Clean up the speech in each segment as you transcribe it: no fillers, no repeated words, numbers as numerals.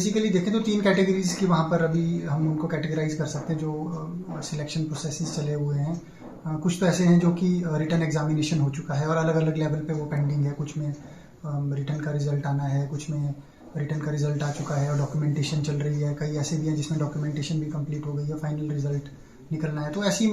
Basically देखें तो तीन कैटेगरीज की वहाँ पर अभी हम उनको कैटेगराइज कर सकते हैं जो सिलेक्शन प्रोसेसेस चले हुए हैं। कुछ तो ऐसे हैं जो कि रिटन एग्जामिनेशन हो चुका है और अलग अलग लेवल पे वो पेंडिंग है। कुछ में रिटन का रिजल्ट आना है, कुछ में रिटन का रिजल्ट आ चुका है और डॉक्यूमेंटेशन चल रही है। कई ऐसे भी हैं जिसमें डॉक्यूमेंटेशन भी कंप्लीट हो गई है, फाइनल रिजल्ट निकलना है। तो ऐसी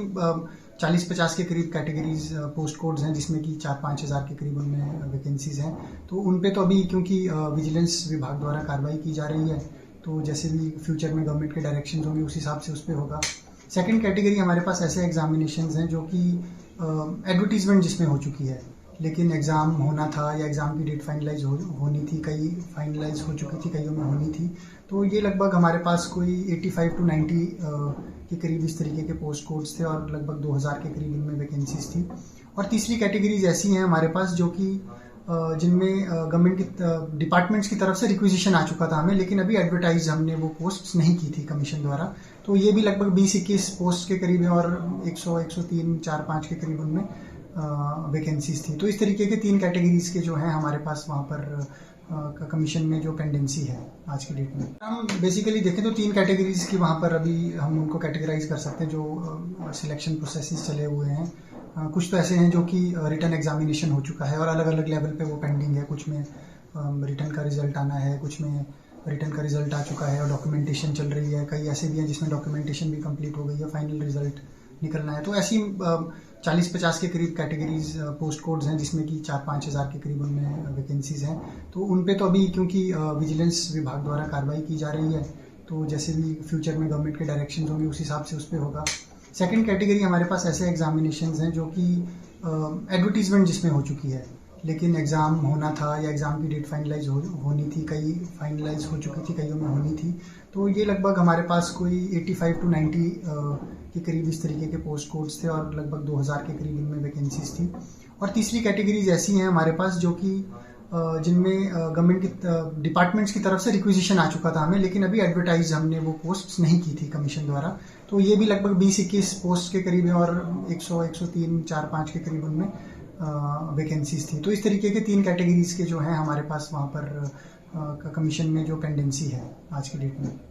40-50 के करीब कैटेगरीज पोस्ट कोड्स हैं जिसमें कि 4-5 हज़ार के करीब उनमें वैकेंसीज हैं। तो उन पे तो अभी क्योंकि विजिलेंस विभाग द्वारा कार्रवाई की जा रही है, तो जैसे भी फ्यूचर में गवर्नमेंट के डायरेक्शन होंगे उस हिसाब से उस पर होगा। सेकेंड कैटेगरी हमारे पास ऐसे एग्जामिनेशन हैं जो कि एडवर्टीजमेंट जिसमें हो चुकी है, लेकिन एग्ज़ाम होना था या एग्ज़ाम की डेट फाइनलाइज होनी थी, कई फाइनलाइज हो चुकी थी, कईयों में होनी थी। तो ये लगभग हमारे पास कोई 85 to 90 के करीब इस तरीके के पोस्ट कोड्स थे और लगभग 2000 के करीब इनमें वैकेंसीज थी। और तीसरी कैटेगरीज ऐसी हैं हमारे पास जो कि जिनमें गवर्नमेंट की डिपार्टमेंट्स की तरफ से रिक्विजिशन आ चुका था हमें, लेकिन अभी एडवर्टाइज हमने वो पोस्ट्स नहीं की थी कमीशन द्वारा। तो ये भी लगभग 20-21 पोस्ट के करीब है और 100-103-4-5 के करीब उनमें वैकेंसीज थी। तो इस तरीके के तीन कैटेगरीज के जो हैं हमारे पास वहाँ पर कमीशन में जो पेंडेंसी है आज की डेट में। हम बेसिकली देखें तो तीन कैटेगरीज की वहाँ पर अभी हम उनको कैटेगराइज कर सकते हैं जो सिलेक्शन प्रोसेसेस चले हुए हैं। कुछ तो ऐसे हैं जो कि रिटन एग्जामिनेशन हो चुका है और अलग अलग लेवल पे वो पेंडिंग है। कुछ में रिटन का रिजल्ट आना है, कुछ में रिटन का रिजल्ट आ चुका है और डॉक्यूमेंटेशन चल रही है। कई ऐसे भी हैं जिसमें डॉक्यूमेंटेशन भी कंप्लीट हो गई है, फाइनल रिजल्ट निकलना है। तो ऐसी 40-50 के करीब कैटेगरीज पोस्ट कोड्स हैं जिसमें कि 4-5 हज़ार के करीब उनमें वैकेंसीज हैं। तो उन पे तो अभी क्योंकि विजिलेंस विभाग द्वारा कार्रवाई की जा रही है, तो जैसे भी फ्यूचर में गवर्नमेंट के डायरेक्शन होंगे उस हिसाब से उस पर होगा। सेकेंड कैटेगरी हमारे पास ऐसे एग्जामिनेशन हैं जो कि एडवर्टीजमेंट जिसमें हो चुकी है, लेकिन एग्ज़ाम होना था या एग्ज़ाम की डेट फाइनलाइज होनी थी, कई फाइनलाइज हो चुकी थी, कईयों में होनी थी। तो ये लगभग हमारे पास कोई 85 to 90 के करीब इस तरीके के पोस्ट कोड्स थे और लगभग 2000 के करीब इनमें वैकेंसीज थी। और तीसरी कैटेगरीज ऐसी हैं हमारे पास जो कि जिनमें गवर्नमेंट की डिपार्टमेंट्स की तरफ से रिक्विजिशन आ चुका था हमें, लेकिन अभी एडवर्टाइज हमने वो पोस्ट्स नहीं की थी कमीशन द्वारा। तो ये भी लगभग 20-21 पोस्ट के करीब है और 100-103-4-5 के करीब उनमें वैकेंसीज थी। तो इस तरीके के तीन कैटेगरीज के जो हैं हमारे पास वहाँ पर कमीशन में जो पेंडेंसी है आज की डेट में।